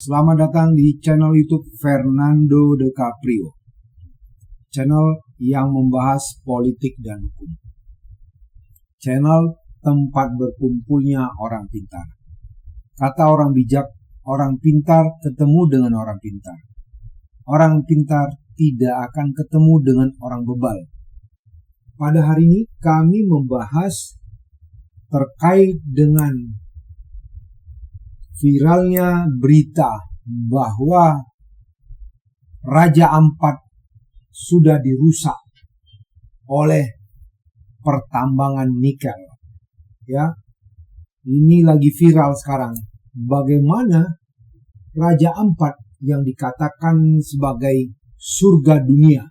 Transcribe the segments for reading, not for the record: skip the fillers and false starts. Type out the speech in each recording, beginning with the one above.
Selamat datang di channel YouTube Fernando De Caprio, channel yang membahas politik dan hukum, channel tempat berkumpulnya orang pintar. Kata orang bijak, orang pintar ketemu dengan orang pintar. Orang pintar tidak akan ketemu dengan orang bebal. Pada hari ini kami membahas terkait dengan viralnya berita bahwa Raja Ampat sudah dirusak oleh pertambangan nikel. Ya, ini lagi viral sekarang. Bagaimana Raja Ampat yang dikatakan sebagai surga dunia,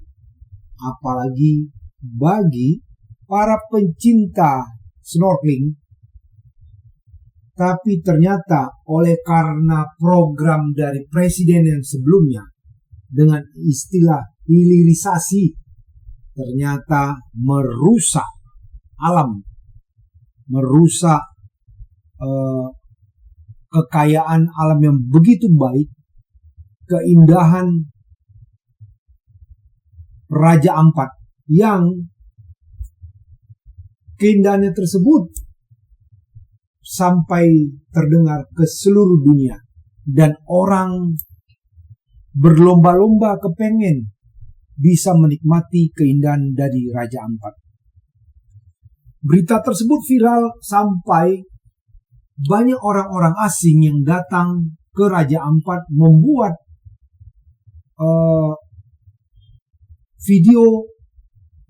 apalagi bagi para pencinta snorkeling, tapi ternyata oleh karena program dari presiden yang sebelumnya dengan istilah hilirisasi, ternyata merusak alam, merusak kekayaan alam yang begitu baik, keindahan Raja Ampat yang keindahannya tersebut sampai terdengar ke seluruh dunia dan orang berlomba-lomba kepengen bisa menikmati keindahan dari Raja Ampat. Berita tersebut viral sampai banyak orang-orang asing yang datang ke Raja Ampat membuat video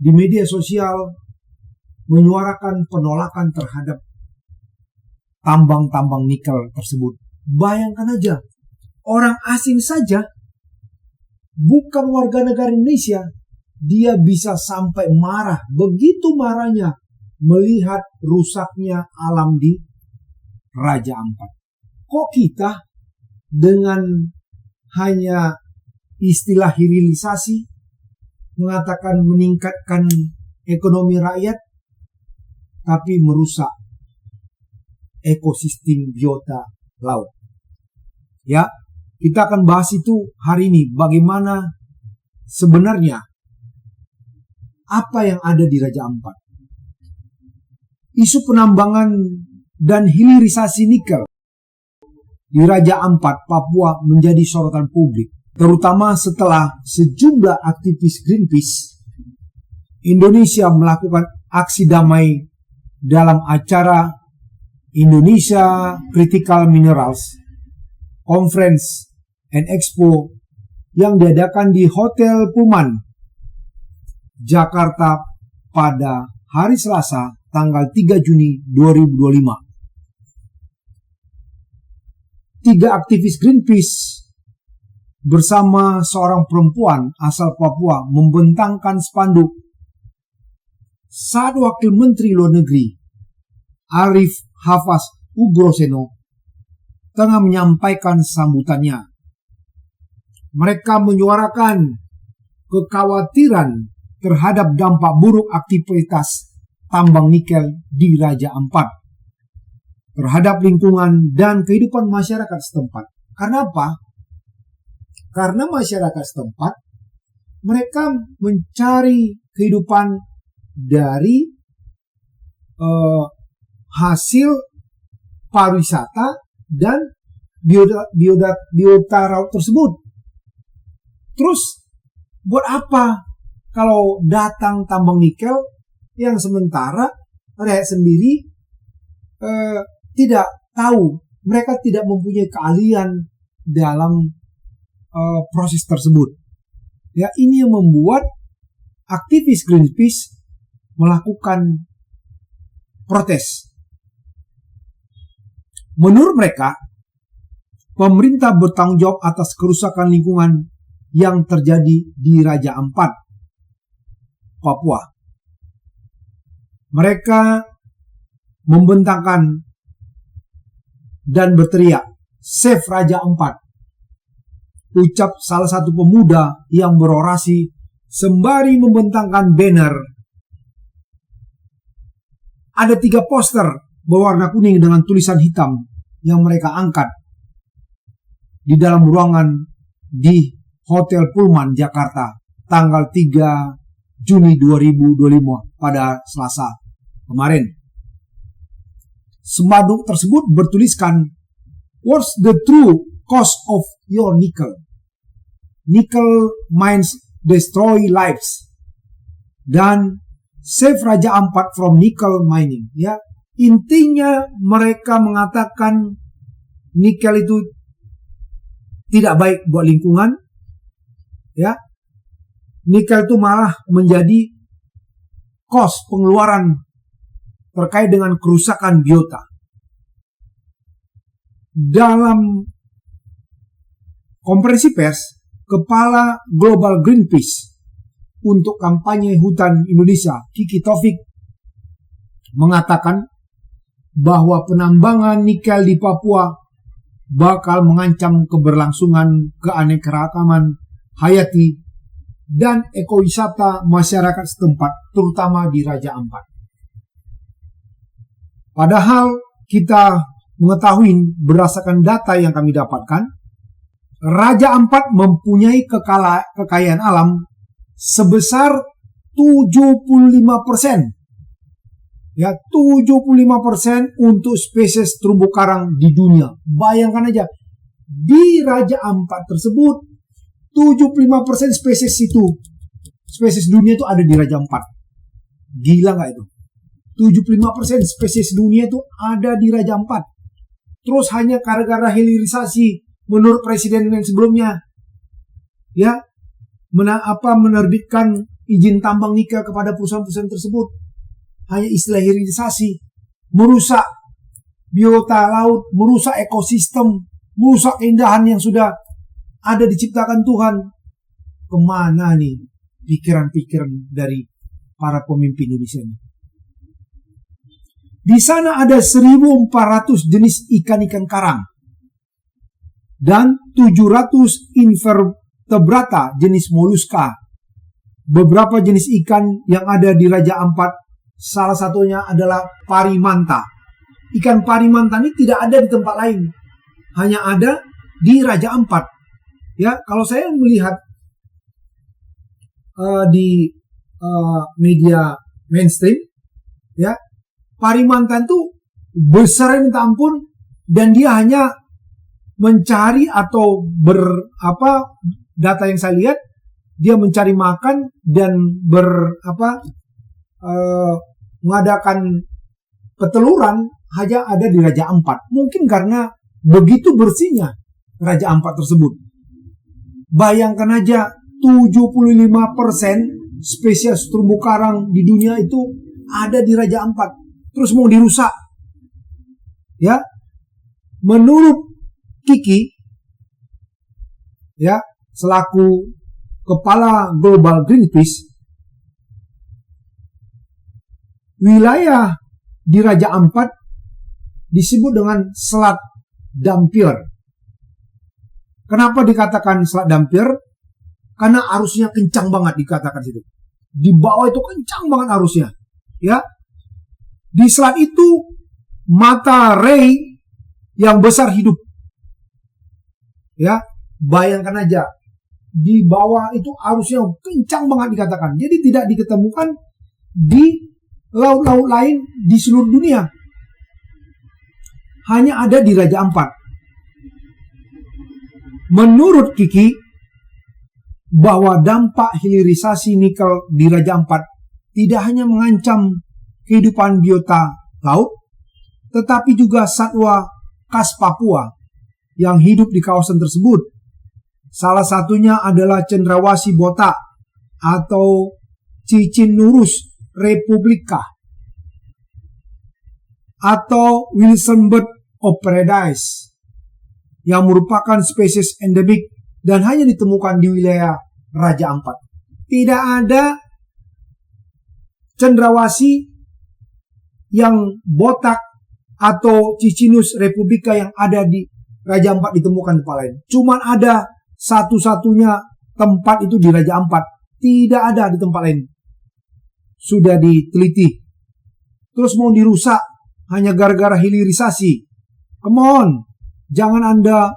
di media sosial menyuarakan penolakan terhadap tambang-tambang nikel tersebut. Bayangkan aja, orang asing saja, bukan warga negara Indonesia, dia bisa sampai marah, begitu marahnya melihat rusaknya alam di Raja Ampat. Kok kita dengan hanya istilah hilirisasi mengatakan meningkatkan ekonomi rakyat, tapi merusak ekosistem biota laut. Ya, kita akan bahas itu hari ini. Bagaimana sebenarnya apa yang ada di Raja Ampat. Isu penambangan dan hilirisasi nikel di Raja Ampat, Papua menjadi sorotan publik, terutama setelah sejumlah aktivis Greenpeace Indonesia melakukan aksi damai dalam acara Indonesia Critical Minerals Conference and Expo yang diadakan di Hotel Pullman, Jakarta pada hari Selasa tanggal 3 Juni 2025. Tiga aktivis Greenpeace bersama seorang perempuan asal Papua membentangkan spanduk saat Wakil Menteri Luar Negeri Arif Hafaz Ugroseno tengah menyampaikan sambutannya. Mereka menyuarakan kekhawatiran terhadap dampak buruk aktivitas tambang nikel di Raja Ampat terhadap lingkungan dan kehidupan masyarakat setempat. Karena apa? Karena masyarakat setempat mereka mencari kehidupan dari hasil pariwisata dan biota laut tersebut. Terus buat apa kalau datang tambang nikel yang sementara rakyat sendiri tidak tahu, mereka tidak mempunyai keahlian dalam proses tersebut. Ya, ini yang membuat aktivis Greenpeace melakukan protes. Menurut mereka, pemerintah bertanggung jawab atas kerusakan lingkungan yang terjadi di Raja Ampat, Papua. Mereka membentangkan dan berteriak, "Save Raja Ampat!" ucap salah satu pemuda yang berorasi sembari membentangkan banner. Ada 3 poster berwarna kuning dengan tulisan hitam yang mereka angkat. di dalam ruangan di Hotel Pullman Jakarta tanggal 3 Juni 2025 pada Selasa kemarin. Spanduk tersebut bertuliskan, "What's the true cost of your nickel? Nickel mines destroy lives." Dan save Raja Ampat from nickel mining. Ya, intinya mereka mengatakan nikel itu tidak baik buat lingkungan. Ya, nikel itu malah menjadi cost pengeluaran terkait dengan kerusakan biota. Dalam konferensi pers, Kepala Global Greenpeace untuk kampanye hutan Indonesia, Kiki Taufik, mengatakan bahwa penambangan nikel di Papua bakal mengancam keberlangsungan keanekaragaman hayati dan ekowisata masyarakat setempat, terutama di Raja Ampat. Padahal kita mengetahui berdasarkan data yang kami dapatkan, Raja Ampat mempunyai kekayaan alam sebesar 75%. Ya, 75% untuk spesies terumbu karang di dunia. Bayangkan aja, di Raja Ampat tersebut 75% spesies itu, spesies dunia itu ada di Raja Ampat. Gila nggak itu? 75% spesies dunia itu ada di Raja Ampat. Terus hanya gara-gara hilirisasi menurut presiden yang sebelumnya, ya, menerbitkan izin tambang nikel kepada perusahaan-perusahaan tersebut. Hanya istilah hilirisasi, merusak biota laut, merusak ekosistem, merusak keindahan yang sudah ada diciptakan Tuhan. Kemana nih pikiran-pikiran dari para pemimpin Indonesia ini? Di sana ada 1.400 jenis ikan-ikan karang dan 700 invertebrata jenis moluska. Beberapa jenis ikan yang ada di Raja Ampat, salah satunya adalah parimanta. Ikan parimanta ini tidak ada di tempat lain, hanya ada di Raja Ampat. Ya, kalau saya melihat di media mainstream, ya, parimanta itu besar minta ampun, dan dia hanya mencari atau data yang saya lihat, dia mencari makan dan mengadakan peteluran hanya ada di Raja Ampat. Mungkin karena begitu bersihnya Raja Ampat tersebut. Bayangkan aja, 75% spesies terumbu karang di dunia itu ada di Raja Ampat. Terus mau dirusak. Ya. Menurut Kiki, ya, selaku Kepala Global Greenpeace, wilayah di Raja Ampat disebut dengan Selat Dampier. Kenapa dikatakan Selat Dampier? Karena arusnya kencang banget, dikatakan situ. Di bawah itu kencang banget arusnya. Ya. Di selat itu mata ray yang besar hidup. Ya, bayangkan aja. Di bawah itu arusnya kencang banget dikatakan. Jadi tidak diketemukan di laut-laut lain di seluruh dunia. Hanya ada di Raja Ampat. Menurut Kiki, bahwa dampak hilirisasi nikel di Raja Ampat tidak hanya mengancam kehidupan biota laut, tetapi juga satwa khas Papua yang hidup di kawasan tersebut. Salah satunya adalah cendrawasih botak atau Cicinurus republica atau Wilsonbird of Paradise yang merupakan spesies endemik dan hanya ditemukan di wilayah Raja Ampat. Tidak ada cendrawasih yang botak atau Cicinus republica yang ada di Raja Ampat ditemukan di tempat lain. Cuman ada satu-satunya tempat itu di Raja Ampat. Tidak ada di tempat lain. Sudah diteliti. Terus mau dirusak hanya gara-gara hilirisasi. Come on. Jangan Anda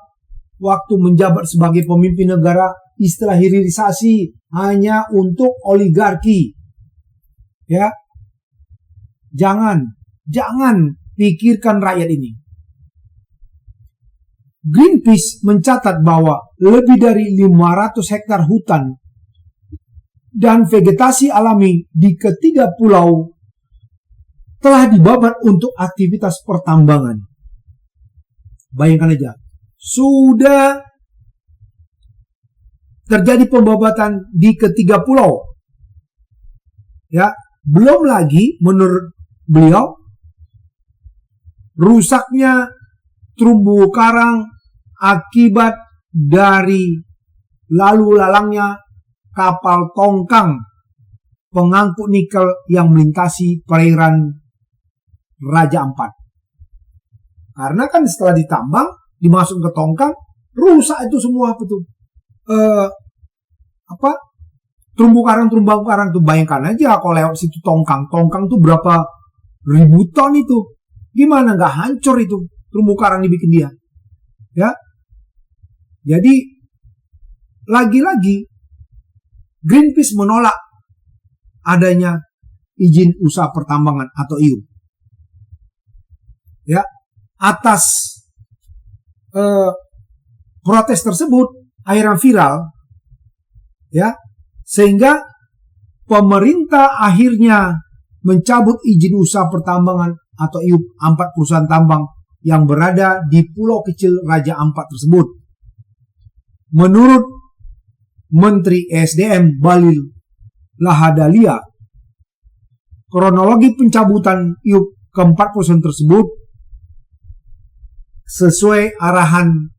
waktu menjabat sebagai pemimpin negara, istilah hilirisasi hanya untuk oligarki. Ya. Jangan pikirkan rakyat ini. Greenpeace mencatat bahwa lebih dari 500 hektar hutan dan vegetasi alami di ketiga pulau telah dibabat untuk aktivitas pertambangan. Bayangkan aja, sudah terjadi pembabatan di ketiga pulau. Ya, belum lagi menurut beliau rusaknya terumbu karang akibat dari lalu lalangnya kapal tongkang pengangkut nikel yang melintasi perairan Raja Ampat. Karena kan setelah ditambang, dimasuk ke tongkang, rusak itu semua terumbu karang tuh. Bayangkan aja kalau lewat situ tongkang tuh berapa ribu ton itu. Gimana nggak hancur itu terumbu karang dibikin dia. Ya. Jadi lagi-lagi Greenpeace menolak adanya izin usaha pertambangan atau IUP. Ya, atas protes tersebut akhirnya viral, ya, sehingga pemerintah akhirnya mencabut izin usaha pertambangan atau IUP 4 perusahaan tambang yang berada di pulau kecil Raja Ampat tersebut. Menurut Menteri ESDM Bahlil Lahadalia, kronologi pencabutan IUP keempat perusahaan tersebut sesuai arahan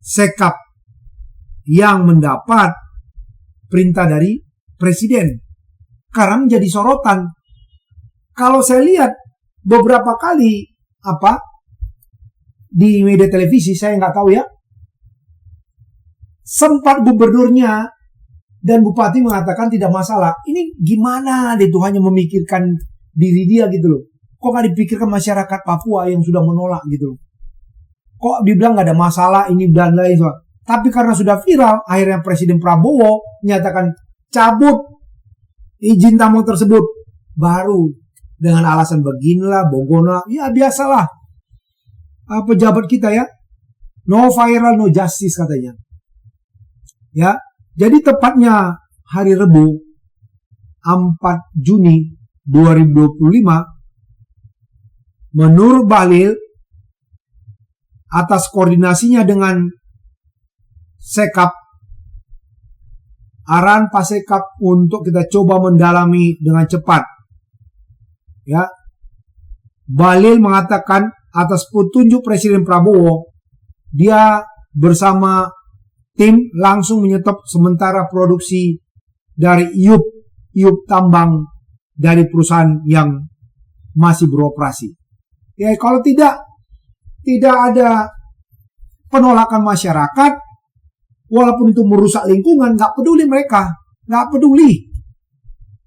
Sekap yang mendapat perintah dari Presiden. Karena menjadi sorotan. Kalau saya lihat beberapa kali di media televisi, saya nggak tahu ya, sempat gubernurnya dan bupati mengatakan tidak masalah. Ini gimana dia tuh hanya memikirkan diri dia gitu loh. Kok nggak dipikirkan masyarakat Papua yang sudah menolak gitu loh. Kok dibilang nggak ada masalah ini dan lain sebagainya. Tapi karena sudah viral, akhirnya Presiden Prabowo menyatakan cabut izin tambang tersebut. Baru dengan alasan beginilah, bogona, ya biasalah. Pejabat kita ya, no viral, no justice katanya. Ya, jadi tepatnya hari Rabu 4 Juni 2025, menurut Bahlil, atas koordinasinya dengan Sekap, arahan Pak Sekap untuk kita coba mendalami dengan cepat. Ya, Bahlil mengatakan atas petunjuk Presiden Prabowo, dia bersama tim langsung menyetop sementara produksi dari IUP tambang dari perusahaan yang masih beroperasi. Ya, kalau tidak ada penolakan masyarakat, walaupun itu merusak lingkungan, nggak peduli mereka, nggak peduli.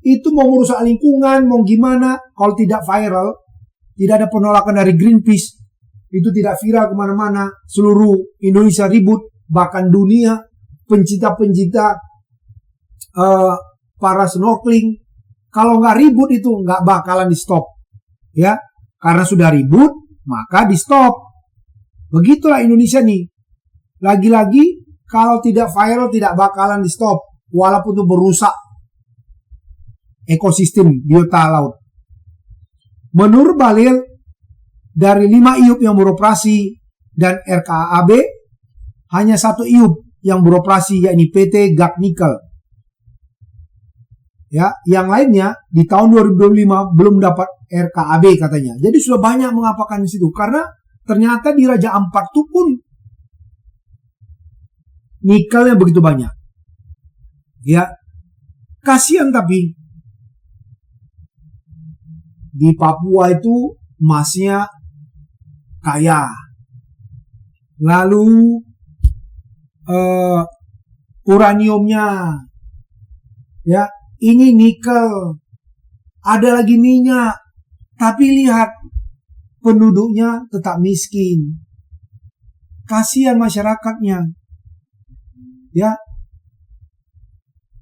Itu mau merusak lingkungan, mau gimana, kalau tidak viral, tidak ada penolakan dari Greenpeace, itu tidak viral kemana-mana, seluruh Indonesia ribut, bahkan dunia, pencinta-pencinta para snorkeling, kalau nggak ribut itu nggak bakalan di stop, ya, karena sudah ribut, maka di stop. Begitulah Indonesia nih. Lagi-lagi kalau tidak viral tidak bakalan di stop. Walaupun itu merusak ekosistem biota laut. Menurut Bahlil, dari 5 IUP yang beroperasi dan RKAB, hanya 1 IUP yang beroperasi, yakni PT Gak Nikel. Ya, yang lainnya di tahun 2025 belum dapat RKAB katanya. Jadi sudah banyak mengapakan di situ. Karena ternyata di Raja Ampat itu pun nikelnya begitu banyak. Ya, kasihan tapi di Papua itu emasnya kaya. Lalu uraniumnya, ya, ini nikel, ada lagi minyak, tapi lihat penduduknya tetap miskin. kasihan masyarakatnya. Ya,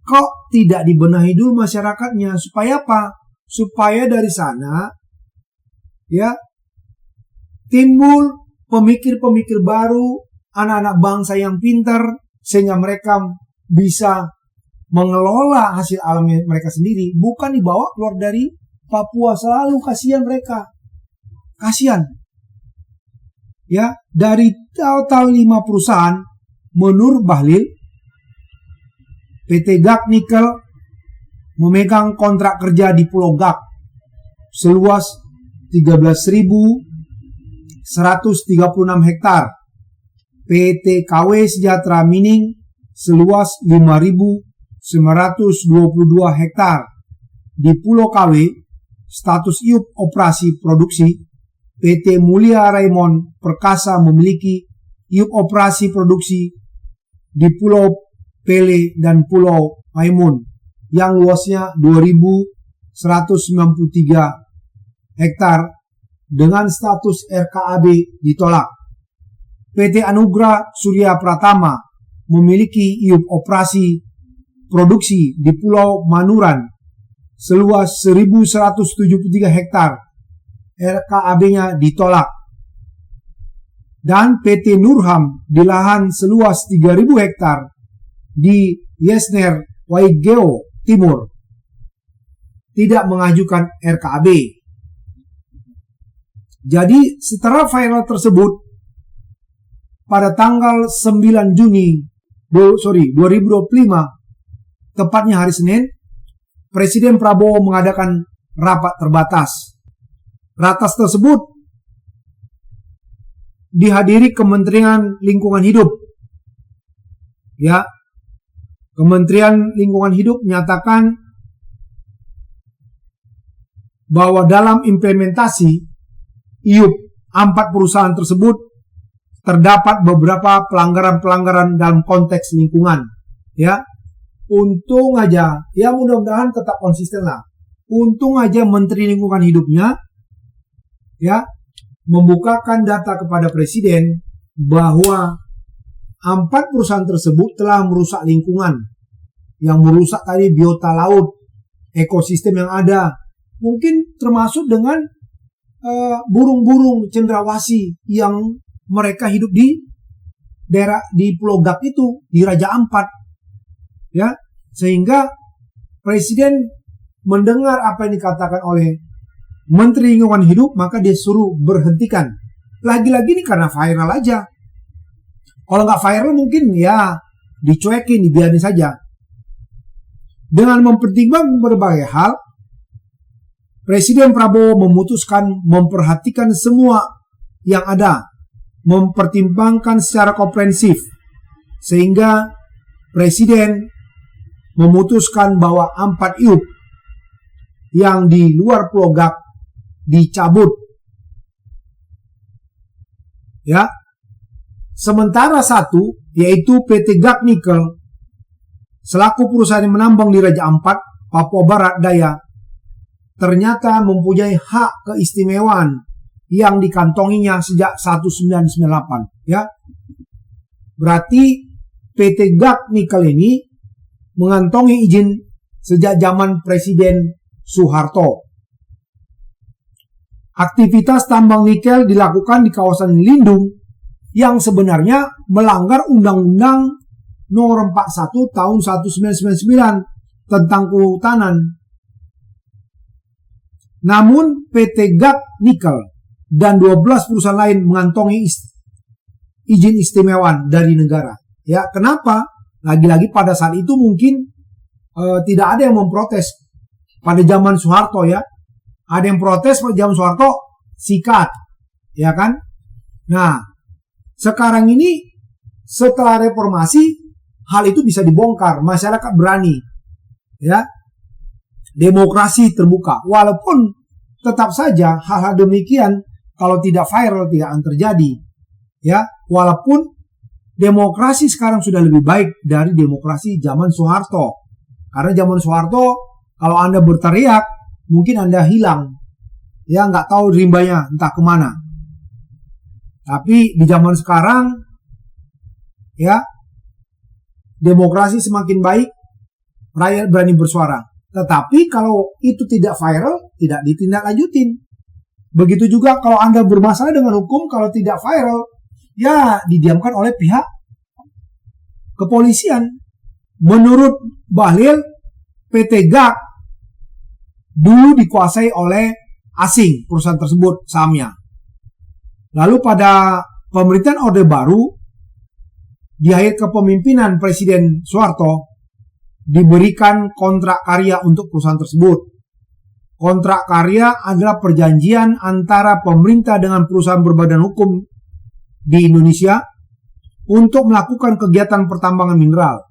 kok tidak dibenahi dulu masyarakatnya? Supaya apa? Supaya dari sana ya timbul pemikir-pemikir baru, anak-anak bangsa yang pintar, sehingga mereka bisa mengelola hasil alam mereka sendiri, bukan dibawa keluar dari Papua selalu. Kasihan mereka. Kasihan. Ya, dari total 5 perusahaan, menurut Bahlil, PT GAC Nikel memegang kontrak kerja di Pulau GAC seluas 13.136 hektar. PT KW Sejahtera Mining seluas 5.922 hektar. Di Pulau KW, status IUP operasi produksi, PT Mulia Raymond Perkasa memiliki IUP operasi produksi di Pulau Pele dan Pulau Maimun yang luasnya 2.193 hektar dengan status RKAB ditolak. PT Anugrah Surya Pratama memiliki IUP operasi produksi di Pulau Manuran seluas 1.173 hektar. RKAB-nya ditolak. Dan PT Nurham di lahan seluas 3.000 hektar di Yesner, Waigeo Timur tidak mengajukan RKAB. Jadi setelah viral tersebut, pada tanggal 9 Juni 2025, tepatnya hari Senin, Presiden Prabowo mengadakan rapat terbatas. Ratas tersebut dihadiri Kementerian Lingkungan Hidup. Ya, Kementerian Lingkungan Hidup menyatakan bahwa dalam implementasi IUP 4 perusahaan tersebut terdapat beberapa pelanggaran-pelanggaran dalam konteks lingkungan. Ya, untung aja, ya mudah-mudahan tetap konsisten lah. Untung aja Menteri Lingkungan Hidupnya ya membukakan data kepada Presiden bahwa 4 perusahaan tersebut telah merusak lingkungan, yang merusak tadi biota laut, ekosistem yang ada, mungkin termasuk dengan burung-burung cendrawasih yang mereka hidup di daerah di Pulau GAC itu, di Raja Ampat. Ya, sehingga Presiden mendengar apa yang dikatakan oleh Menteri Lingkungan Hidup, maka dia suruh berhentikan. Lagi-lagi ini karena viral aja. Kalau nggak viral mungkin ya dicuekin, dibiarin saja. Dengan mempertimbangkan berbagai hal, Presiden Prabowo memutuskan memperhatikan semua yang ada, mempertimbangkan secara komprehensif, sehingga Presiden memutuskan bahwa 4 IUP yang di luar Pulau GAC dicabut. Ya. Sementara satu, yaitu PT GAC Nikel selaku perusahaan yang menambang di Raja Ampat, Papua Barat Daya, ternyata mempunyai hak keistimewaan yang dikantonginya sejak 1998. Ya. Berarti PT GAC Nikel ini mengantongi izin sejak zaman Presiden Soeharto. Aktivitas tambang nikel dilakukan di kawasan lindung yang sebenarnya melanggar Undang-Undang Nomor 41 Tahun 1999 tentang kehutanan. Namun PT GAC Nikel dan 12 perusahaan lain mengantongi izin istimewaan dari negara. Ya, kenapa? Lagi-lagi pada saat itu mungkin tidak ada yang memprotes pada zaman Soeharto ya. Ada yang protes pada zaman Soeharto, sikat, ya kan? Nah, sekarang ini setelah reformasi hal itu bisa dibongkar, masyarakat berani, ya, demokrasi terbuka. Walaupun tetap saja hal-hal demikian kalau tidak viral tidak akan terjadi, ya. Walaupun demokrasi sekarang sudah lebih baik dari demokrasi zaman Soeharto, karena zaman Soeharto kalau Anda berteriak mungkin Anda hilang, ya nggak tahu rimbanya entah kemana. Tapi di zaman sekarang ya, demokrasi semakin baik, rakyat berani bersuara. Tetapi kalau itu tidak viral, tidak ditindaklanjutin. Begitu juga kalau Anda bermasalah dengan hukum, kalau tidak viral, ya didiamkan oleh pihak kepolisian. Menurut Bahlil, PT GAK dulu dikuasai oleh asing, perusahaan tersebut sahamnya. Lalu pada pemerintahan Orde Baru, di akhir kepemimpinan Presiden Soeharto, diberikan kontrak karya untuk perusahaan tersebut. Kontrak karya adalah perjanjian antara pemerintah dengan perusahaan berbadan hukum di Indonesia untuk melakukan kegiatan pertambangan mineral.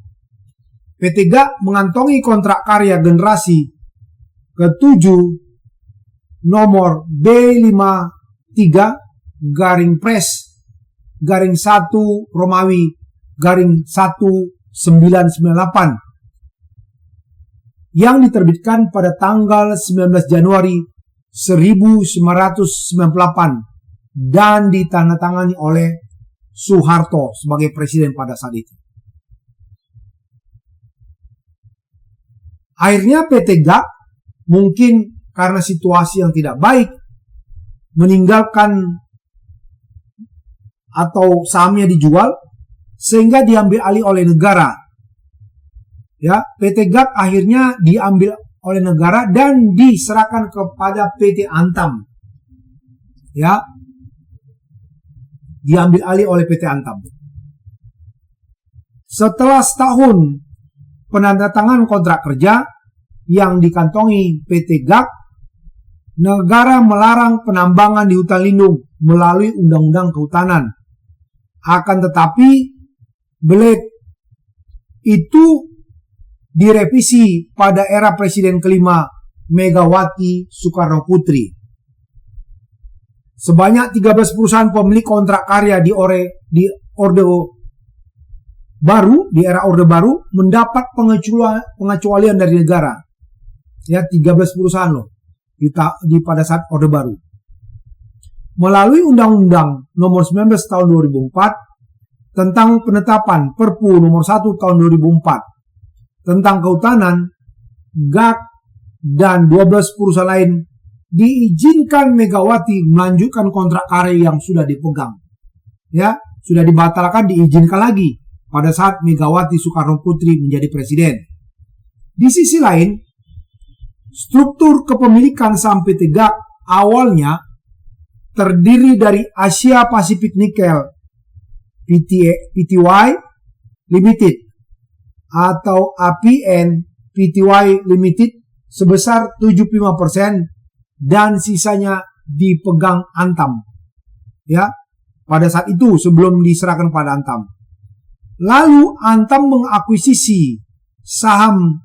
PT GAK mengantongi kontrak karya generasi ke-7 nomor B53-1-1-1998 yang diterbitkan pada tanggal 19 Januari 1998 dan ditandatangani oleh Soeharto sebagai presiden pada saat itu. Akhirnya PT GAK mungkin karena situasi yang tidak baik meninggalkan atau sahamnya dijual sehingga diambil alih oleh negara. Ya, PT GAK akhirnya diambil oleh negara dan diserahkan kepada PT Antam. Ya, diambil alih oleh PT Antam. Setelah setahun penandatangan kontrak kerja yang dikantongi PT GAK, negara melarang penambangan di hutan lindung melalui Undang-Undang Kehutanan. Akan tetapi, belet itu direvisi pada era Presiden kelima Megawati Soekarno Putri. Sebanyak 13 perusahaan pemilik kontrak karya di era Orde Baru mendapat pengecualian dari negara. Ya, 13 perusahaan loh pada saat Orde Baru. Melalui Undang-Undang Nomor 19 Tahun 2004 tentang penetapan Perpu Nomor 1 Tahun 2004 tentang kehutanan, GAK dan 12 perusahaan lain diizinkan Megawati melanjutkan kontrak karya yang sudah dipegang. Ya, sudah dibatalkan, diizinkan lagi pada saat Megawati Soekarno Putri menjadi presiden. Di sisi lain, struktur kepemilikan saham PT GAK awalnya terdiri dari Asia Pacific Nickel Pty Limited atau APN Pty Limited sebesar 75% dan sisanya dipegang Antam. Ya, pada saat itu sebelum diserahkan pada Antam. Lalu Antam mengakuisisi saham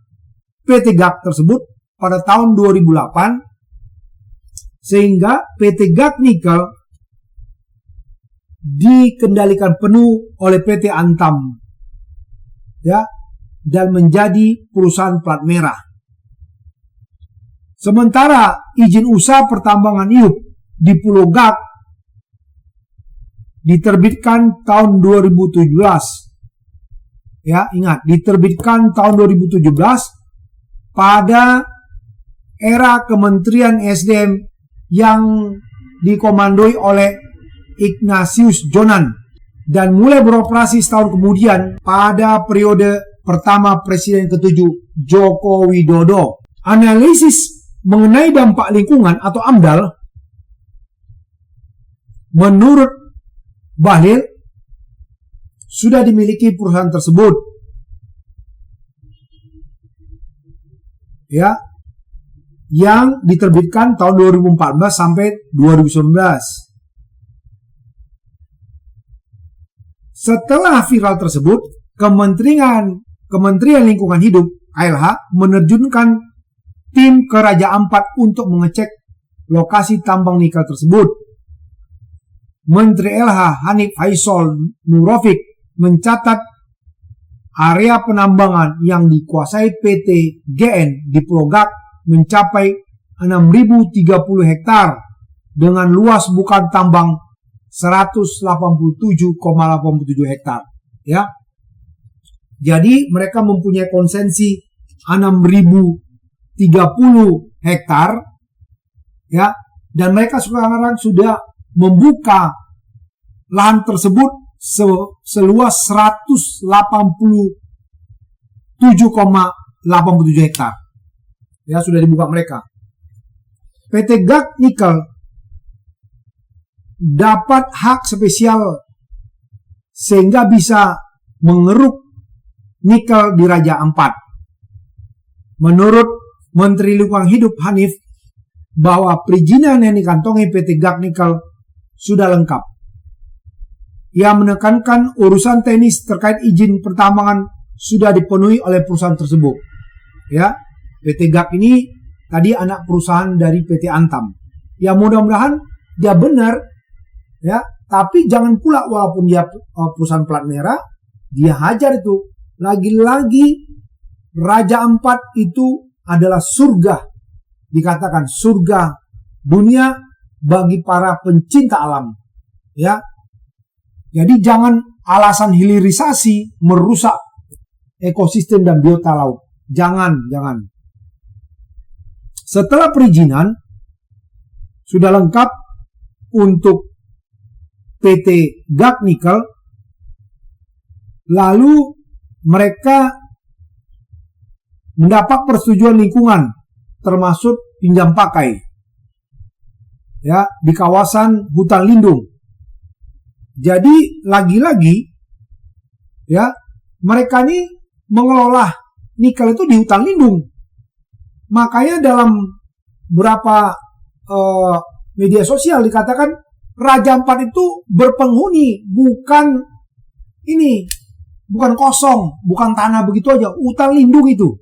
PT GAK tersebut pada tahun 2008 sehingga PT GAK Nikel dikendalikan penuh oleh PT Antam. Ya, dan menjadi perusahaan plat merah. Sementara izin usaha pertambangan IUP di Pulau GAK diterbitkan tahun 2017. Ya, ingat, diterbitkan tahun 2017 pada era Kementerian SDM yang dikomandoi oleh Ignatius Jonan dan mulai beroperasi setahun kemudian pada periode pertama Presiden ke-7 Joko Widodo. Analisis mengenai dampak lingkungan atau AMDAL menurut Bahlil sudah dimiliki perusahaan tersebut. Ya, yang diterbitkan tahun 2014 sampai 2019. Setelah viral tersebut, Kementerian Lingkungan Hidup KLH menerjunkan tim ke Raja Ampat untuk mengecek lokasi tambang nikel tersebut. Menteri LH Hanif Haisol Nurofik mencatat area penambangan yang dikuasai PT GN di Pulau GAK mencapai 6.030 hektar dengan luas bukan tambang 187,87 hektar. Ya. Jadi mereka mempunyai konsensi 6.030 hektar, ya, dan mereka sekarang sudah membuka lahan tersebut seluas 187,87 hektar. Ya, sudah dibuka mereka. PT GAC Nikel dapat hak spesial sehingga bisa mengeruk nikel di Raja Ampat. Menurut Menteri Lingkungan Hidup Hanif, bahwa perizinan yang dikantongi PT GAC Nikel sudah lengkap. Ia menekankan urusan teknis terkait izin pertambangan sudah dipenuhi oleh perusahaan tersebut. Ya, PT GAC ini tadi anak perusahaan dari PT Antam. Ya, mudah-mudahan dia benar, ya. Tapi jangan pula walaupun dia perusahaan plat merah, dia hajar itu. Lagi-lagi Raja Ampat itu adalah surga, dikatakan surga dunia bagi para pencinta alam. Ya, jadi jangan alasan hilirisasi merusak ekosistem dan biota laut. Jangan. Setelah perizinan sudah lengkap untuk PT GAC Nikel, lalu mereka mendapat persetujuan lingkungan termasuk pinjam pakai, ya, di kawasan hutan lindung. Jadi lagi-lagi, ya, mereka ini mengelola nikel itu di hutan lindung. Makanya dalam beberapa media sosial dikatakan Raja Ampat itu berpenghuni, bukan kosong, bukan tanah begitu aja, hutan lindung itu.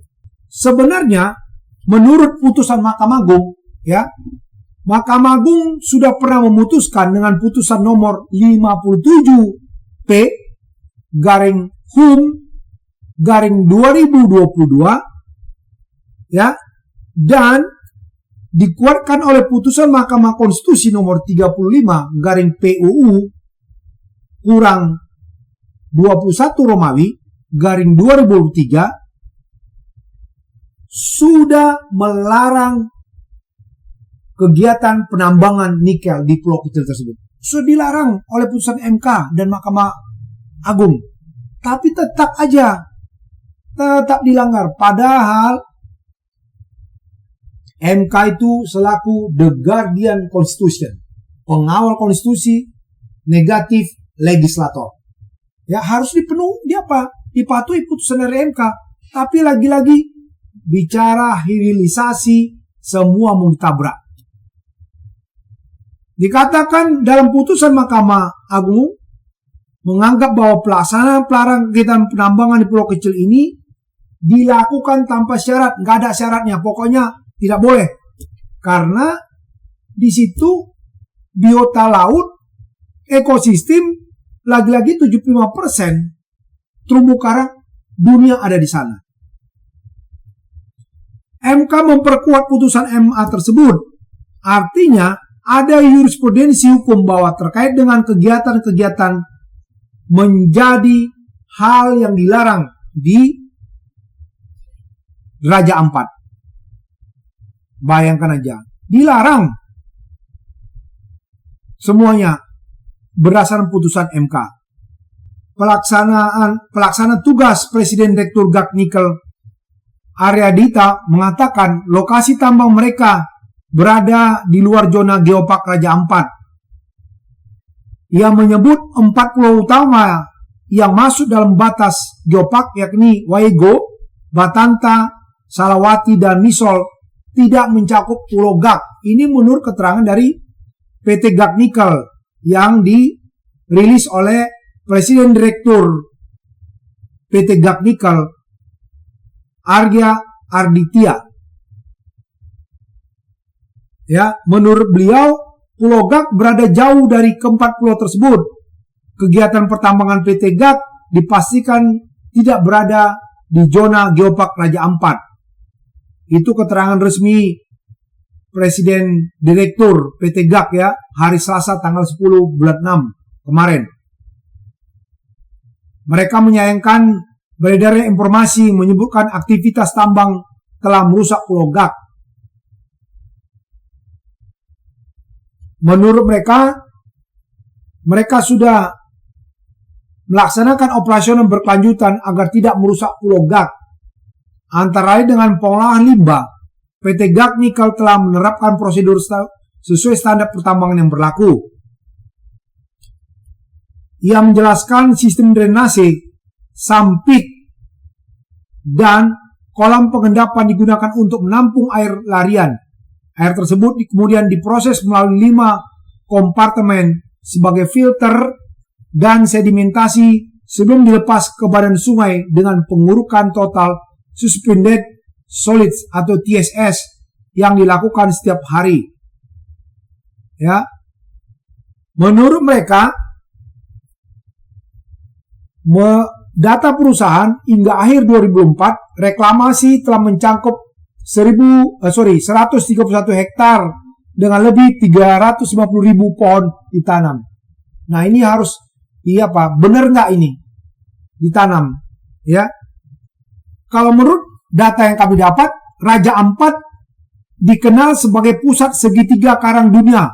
Sebenarnya menurut putusan Mahkamah Agung, ya, Mahkamah Agung sudah pernah memutuskan dengan putusan nomor 57P/HUM/2022, ya, dan dikuatkan oleh putusan Mahkamah Konstitusi nomor 35/PUU/21 Romawi/2023 sudah melarang kegiatan penambangan nikel di pulau kecil tersebut. Sudah dilarang oleh putusan MK dan Mahkamah Agung. Tapi tetap dilanggar. Padahal MK itu selaku the guardian constitution, pengawal konstitusi, negatif legislator. Ya, harus dipatuhi putusan dari MK. Tapi lagi-lagi bicara hilirisasi, semua mau ditabrak. Dikatakan dalam putusan Mahkamah Agung menganggap bahwa pelaksanaan pelarangan kegiatan penambangan di pulau kecil ini dilakukan tanpa syarat, nggak ada syaratnya, pokoknya tidak boleh. Karena di situ biota laut, ekosistem, lagi-lagi 75% terumbu karang dunia ada di sana. MK memperkuat putusan MA tersebut. Artinya ada jurisprudensi hukum bahwa terkait dengan kegiatan-kegiatan menjadi hal yang dilarang di Raja Ampat. Bayangkan aja, dilarang semuanya berdasarkan putusan MK. Pelaksana tugas Presiden Direktur GAC Nikel Aryadita mengatakan lokasi tambang mereka berada di luar zona geopark Raja Ampat. Ia menyebut 4 pulau utama yang masuk dalam batas geopark yakni Waigeo, Batanta, Salawati, dan Misol tidak mencakup Pulau GAC. Ini menurut keterangan dari PT GAC Nikel yang dirilis oleh Presiden Direktur PT GAC Nikel Arya Arditya. Ya, menurut beliau, Pulau GAC berada jauh dari keempat pulau tersebut. Kegiatan pertambangan PT GAC dipastikan tidak berada di zona geopark Raja Ampat. Itu keterangan resmi Presiden Direktur PT GAC, ya, hari Selasa tanggal 10 bulan 6 kemarin. Mereka menyayangkan beredarnya informasi menyebutkan aktivitas tambang telah merusak Pulau Gak. Menurut mereka sudah melaksanakan operasional berkelanjutan agar tidak merusak Pulau Gak. Antara lain dengan pengolahan limbah, PT Gak Nikel telah menerapkan prosedur sesuai standar pertambangan yang berlaku. Ia menjelaskan sistem drainase, sampit, dan kolam pengendapan digunakan untuk menampung air larian. Air tersebut kemudian diproses melalui 5 kompartemen sebagai filter dan sedimentasi sebelum dilepas ke badan sungai dengan pengurukan total suspended solids atau TSS yang dilakukan setiap hari. Ya. Menurut mereka, data perusahaan hingga akhir 2004 reklamasi telah mencangkup 131 hektar dengan lebih 350.000 pohon ditanam. Nah, ini harus benar nggak ini ditanam, ya? Kalau menurut data yang kami dapat, Raja Ampat dikenal sebagai pusat segitiga karang dunia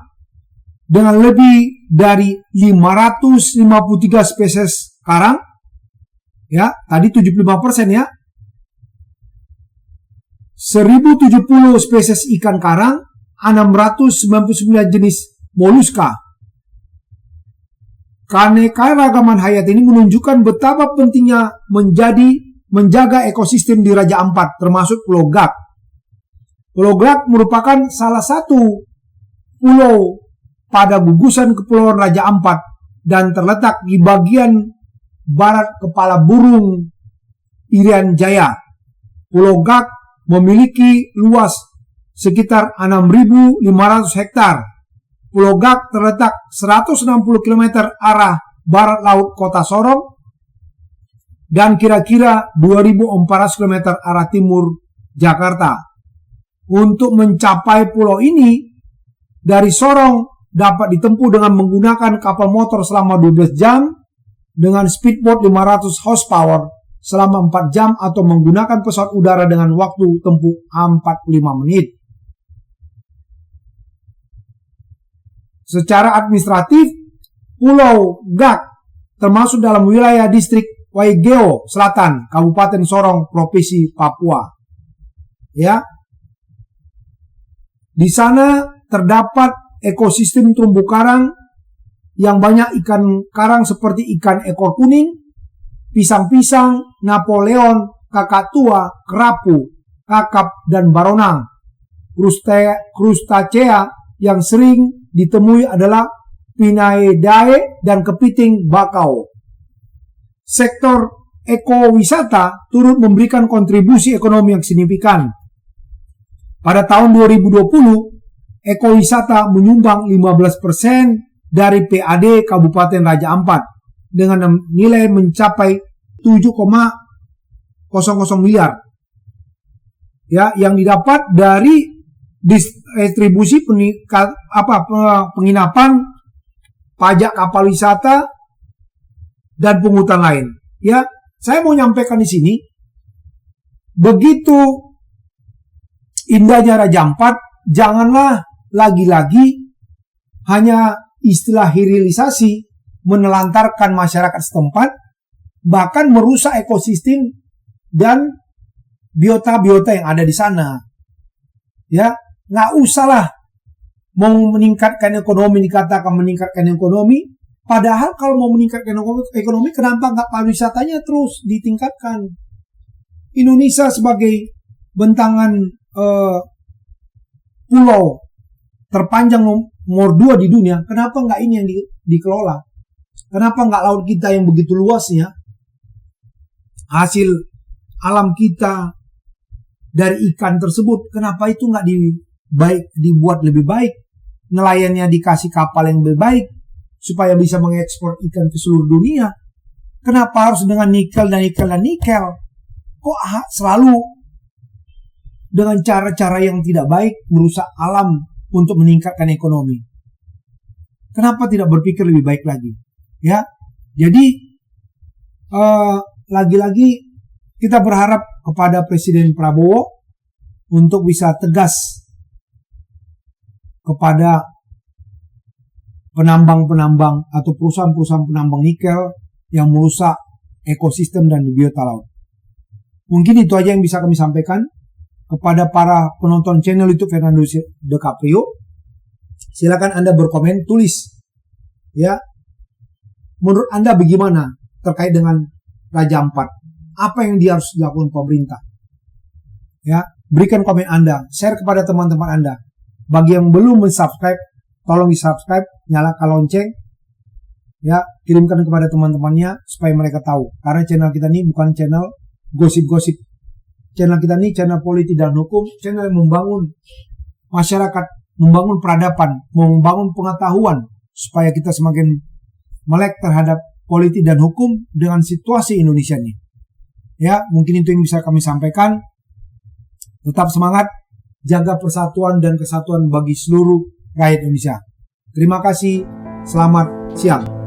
dengan lebih dari 553 spesies karang, ya, tadi 75% ya. 1070 spesies ikan karang, 699 jenis moluska. Keanekaragaman hayat ini menunjukkan betapa pentingnya menjaga ekosistem di Raja Ampat, termasuk Pulau Gak. Pulau Gak merupakan salah satu pulau pada gugusan Kepulauan Raja Ampat dan terletak di bagian barat kepala burung Irian Jaya. Pulau Gak memiliki luas sekitar 6.500 hektar. Pulau Gak terletak 160 km arah barat laut kota Sorong dan kira-kira 2.400 km arah timur Jakarta. Untuk mencapai pulau ini, dari Sorong dapat ditempuh dengan menggunakan kapal motor selama 12 jam, dengan speedboat 500 horsepower selama 4 jam, atau menggunakan pesawat udara dengan waktu tempuh 45 menit. Secara administratif, Pulau Gak termasuk dalam wilayah distrik Waigeo Selatan, Kabupaten Sorong, Provinsi Papua. Ya. Di sana terdapat ekosistem terumbu karang yang banyak ikan karang seperti ikan ekor kuning, pisang-pisang, Napoleon, kakak tua, kerapu, kakap, dan baronang. Krustacea yang sering ditemui adalah Pinaidae dan kepiting bakau. Sektor ekowisata turut memberikan kontribusi ekonomi yang signifikan. Pada tahun 2020, ekowisata menyumbang 15% dari PAD Kabupaten Raja Ampat dengan nilai mencapai 7,00 miliar. Ya, yang didapat dari distribusi penginapan, pajak kapal wisata, dan pungutan lain. Ya, saya mau nyampaikan di sini, begitu indahnya Raja Ampat, janganlah lagi-lagi hanya istilah hilirisasi menelantarkan masyarakat setempat, bahkan merusak ekosistem dan biota-biota yang ada di sana. Ya, nggak usahlah mau meningkatkan ekonomi, dikatakan meningkatkan ekonomi, padahal kalau mau meningkatkan ekonomi, kenapa nggak pariwisatanya terus ditingkatkan? Indonesia sebagai bentangan pulau terpanjang nomor 2 di dunia, kenapa nggak ini yang dikelola? Kenapa nggak laut kita yang begitu luasnya, hasil alam kita dari ikan tersebut, kenapa itu nggak dibuat lebih baik, nelayannya dikasih kapal yang lebih baik supaya bisa mengekspor ikan ke seluruh dunia? Kenapa harus dengan nikel dan nikel dan nikel? Kok selalu dengan cara-cara yang tidak baik merusak alam untuk meningkatkan ekonomi? Kenapa tidak berpikir lebih baik lagi? Ya, jadi lagi-lagi kita berharap kepada Presiden Prabowo untuk bisa tegas kepada penambang-penambang atau perusahaan-perusahaan penambang nikel yang merusak ekosistem dan biota laut. Mungkin itu aja yang bisa kami sampaikan kepada para penonton channel YouTube Fernando DiCaprio. Silakan Anda berkomen, tulis ya. Menurut Anda bagaimana terkait dengan Raja Ampat? Apa yang dia harus dilakukan pemerintah? Ya, berikan komen Anda, share kepada teman-teman Anda. Bagi yang belum subscribe, tolong di-subscribe, nyalakan lonceng. Ya, kirimkan kepada teman-temannya supaya mereka tahu. Karena channel kita ini bukan channel gosip-gosip. Channel kita ini channel politik dan hukum, channel yang membangun masyarakat, membangun peradaban, membangun pengetahuan supaya kita semakin melek terhadap politik dan hukum dengan situasi Indonesia ini. Ya, mungkin itu yang bisa kami sampaikan. Tetap semangat, jaga persatuan dan kesatuan bagi seluruh rakyat Indonesia. Terima kasih, selamat siang.